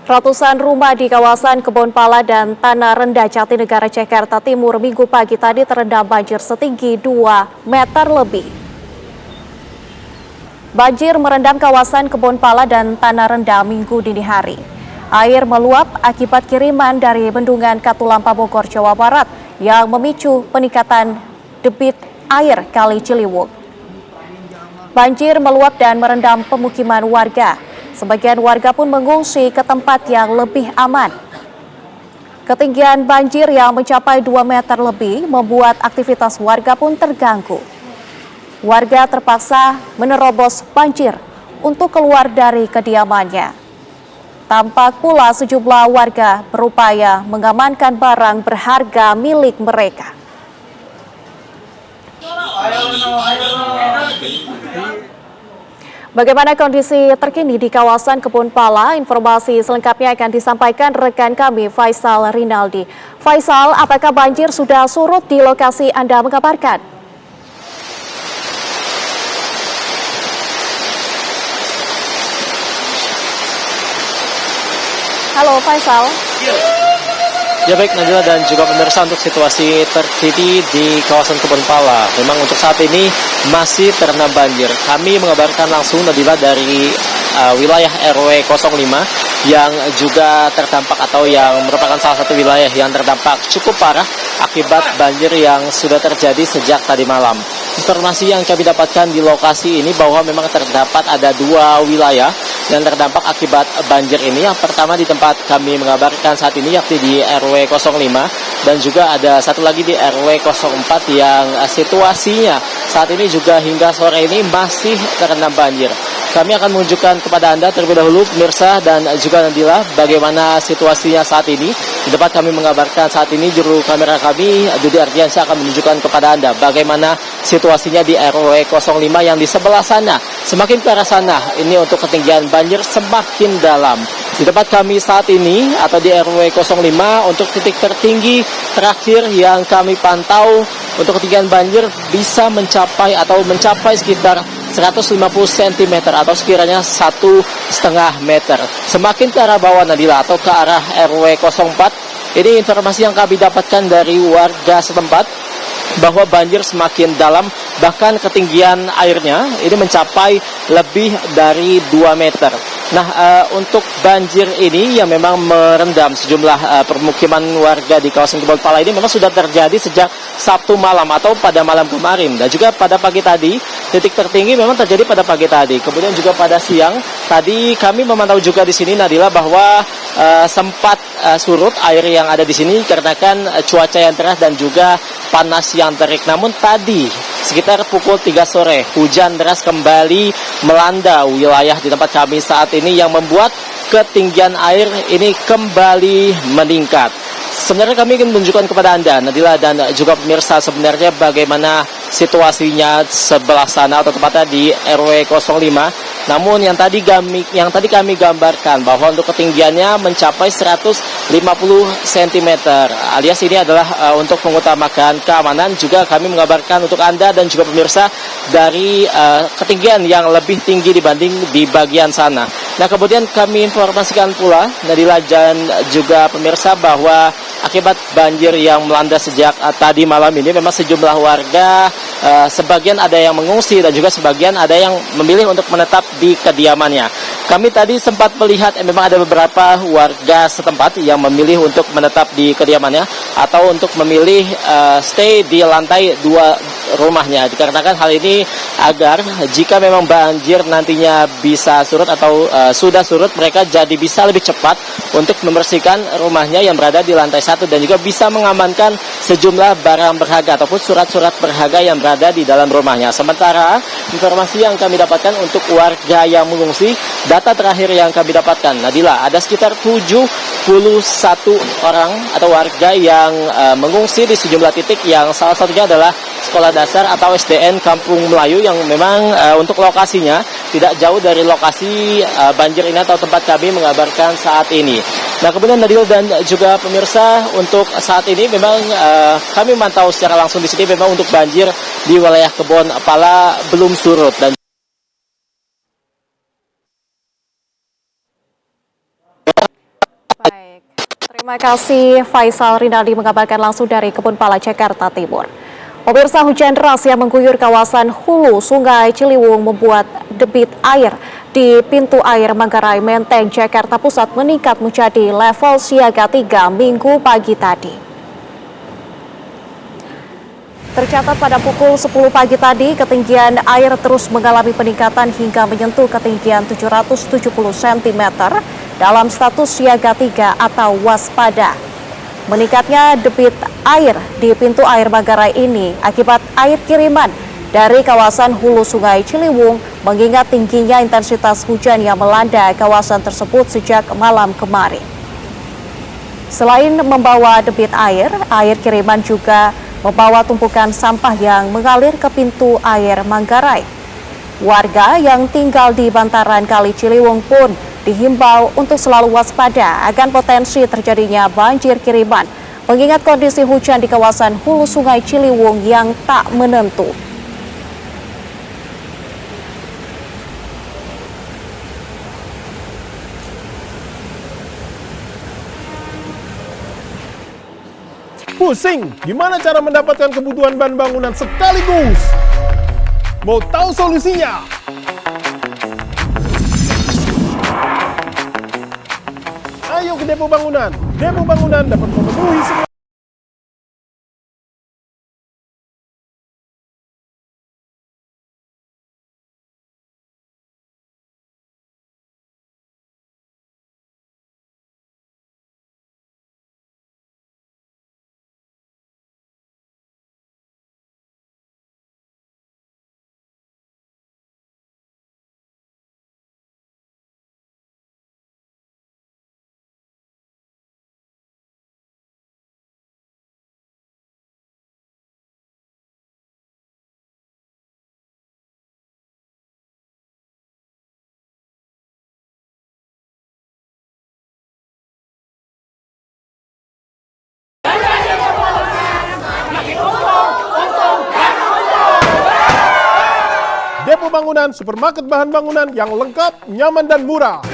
Ratusan rumah di kawasan Kebon Pala dan Tanah Rendah Jatinegara, Jakarta Timur Minggu pagi tadi terendam banjir setinggi 2 meter lebih. Banjir merendam kawasan Kebon Pala dan Tanah Rendah Minggu dini hari. Air meluap akibat kiriman dari bendungan Katulampa Bogor, Jawa Barat yang memicu peningkatan debit air Kali Ciliwung. Banjir meluap dan merendam pemukiman warga. Sebagian warga pun mengungsi ke tempat yang lebih aman. Ketinggian banjir yang mencapai 2 meter lebih membuat aktivitas warga pun terganggu. Warga terpaksa menerobos banjir untuk keluar dari kediamannya. Tampak pula sejumlah warga berupaya mengamankan barang berharga milik mereka. Bagaimana kondisi terkini di kawasan Kebon Pala? Informasi selengkapnya akan disampaikan rekan kami Faisal Rinaldi. Faisal, apakah banjir sudah surut di lokasi Anda mengabarkan? Halo Faisal. Ya baik Najwa dan juga pemirsa, untuk situasi terkini di kawasan Kebon Pala, memang untuk saat ini masih terendam banjir. Kami mengabarkan langsung Nadila dari wilayah RW 05 yang juga terdampak atau yang merupakan salah satu wilayah yang terdampak cukup parah akibat banjir yang sudah terjadi sejak tadi malam. Informasi yang kami dapatkan di lokasi ini bahwa memang terdapat ada 2 wilayah yang terdampak akibat banjir ini. Yang pertama di tempat kami mengabarkan saat ini yakni di RW 05 dan juga ada satu lagi di RW 04 yang situasinya saat ini juga hingga sore ini masih terendam banjir. Kami akan menunjukkan kepada Anda terlebih dahulu pemirsa dan juga Nadila bagaimana situasinya saat ini. Di tempat kami mengabarkan saat ini, juru kamera kami Dudi Ardiansyah akan menunjukkan kepada Anda bagaimana situasinya di RW 05 yang di sebelah sana. Semakin ke arah sana, ini untuk ketinggian banjir semakin dalam. Di tempat kami saat ini atau di RW 05 untuk titik tertinggi terakhir yang kami pantau untuk ketinggian banjir bisa mencapai sekitar 150 cm atau sekiranya 1,5 meter. Semakin ke arah bawah Nadila atau ke arah RW 04, ini informasi yang kami dapatkan dari warga setempat bahwa banjir semakin dalam, bahkan ketinggian airnya ini mencapai lebih dari 2 meter. Nah, untuk banjir ini yang memang merendam sejumlah permukiman warga di kawasan Kebon Pala ini memang sudah terjadi sejak Sabtu malam atau pada malam kemarin, dan juga pada pagi tadi. Titik tertinggi memang terjadi pada pagi tadi. Kemudian juga pada siang tadi kami memantau juga di sini Nadila bahwa sempat surut air yang ada di sini karena kan cuaca yang cerah dan juga panas yang terik. Namun tadi sekitar pukul 3 sore hujan deras kembali melanda wilayah di tempat kami saat ini yang membuat ketinggian air ini kembali meningkat. Sebenarnya kami ingin menunjukkan kepada Anda, Nadila dan juga pemirsa, sebenarnya bagaimana situasinya sebelah sana atau tepatnya di RW 05. Namun yang tadi kami gambarkan bahwa untuk ketinggiannya mencapai 150 cm, alias ini adalah untuk mengutamakan keamanan. Juga kami mengabarkan untuk Anda dan juga pemirsa dari ketinggian yang lebih tinggi dibanding di bagian sana. Nah, kemudian kami informasikan pula Nadila dan juga pemirsa bahwa akibat banjir yang melanda sejak tadi malam ini memang sejumlah warga sebagian ada yang mengungsi dan juga sebagian ada yang memilih untuk menetap di kediamannya. Kami tadi sempat melihat memang ada beberapa warga setempat yang memilih untuk menetap di kediamannya atau untuk memilih stay di lantai 2 rumahnya. Dikarenakan hal ini agar jika memang banjir nantinya bisa surut atau sudah surut, mereka jadi bisa lebih cepat untuk membersihkan rumahnya yang berada di lantai 1 dan juga bisa mengamankan sejumlah barang berharga ataupun surat-surat berharga yang berada di dalam rumahnya. Sementara informasi yang kami dapatkan untuk warga yang mengungsi, data terakhir yang kami dapatkan, Nadila, ada sekitar 71 orang atau warga yang mengungsi di sejumlah titik yang salah satunya adalah sekolah dasar atau SDN Kampung Melayu yang memang untuk lokasinya tidak jauh dari lokasi banjir ini atau tempat kami mengabarkan saat ini. Nah, kemudian Nadil dan juga pemirsa, untuk saat ini memang kami memantau secara langsung di sini memang untuk banjir di wilayah Kebon Pala belum surut. Dan Terima kasih Faisal Rinaldi mengabarkan langsung dari Kebun Pala, Jakarta Timur. Pemirsa, hujan deras yang mengguyur kawasan hulu Sungai Ciliwung membuat debit air di pintu air Manggarai Menteng, Jakarta Pusat meningkat menjadi level siaga 3 Minggu pagi tadi. Tercatat pada pukul 10 pagi tadi, ketinggian air terus mengalami peningkatan hingga menyentuh ketinggian 770 cm dalam status siaga 3 atau waspada. Meningkatnya debit air di pintu air Manggarai ini akibat air kiriman dari kawasan hulu Sungai Ciliwung mengingat tingginya intensitas hujan yang melanda kawasan tersebut sejak malam kemarin. Selain membawa debit air kiriman juga membawa tumpukan sampah yang mengalir ke pintu air Manggarai. Warga yang tinggal di bantaran Kali Ciliwung pun dihimbau untuk selalu waspada akan potensi terjadinya banjir kiriman, mengingat kondisi hujan di kawasan hulu Sungai Ciliwung yang tak menentu. Pusing, gimana cara mendapatkan kebutuhan bahan bangunan sekaligus? Mau tahu solusinya? Ayo ke Depo Bangunan. Depo Bangunan dapat memenuhi semua Depo Bangunan, supermarket bahan bangunan yang lengkap, nyaman, dan murah.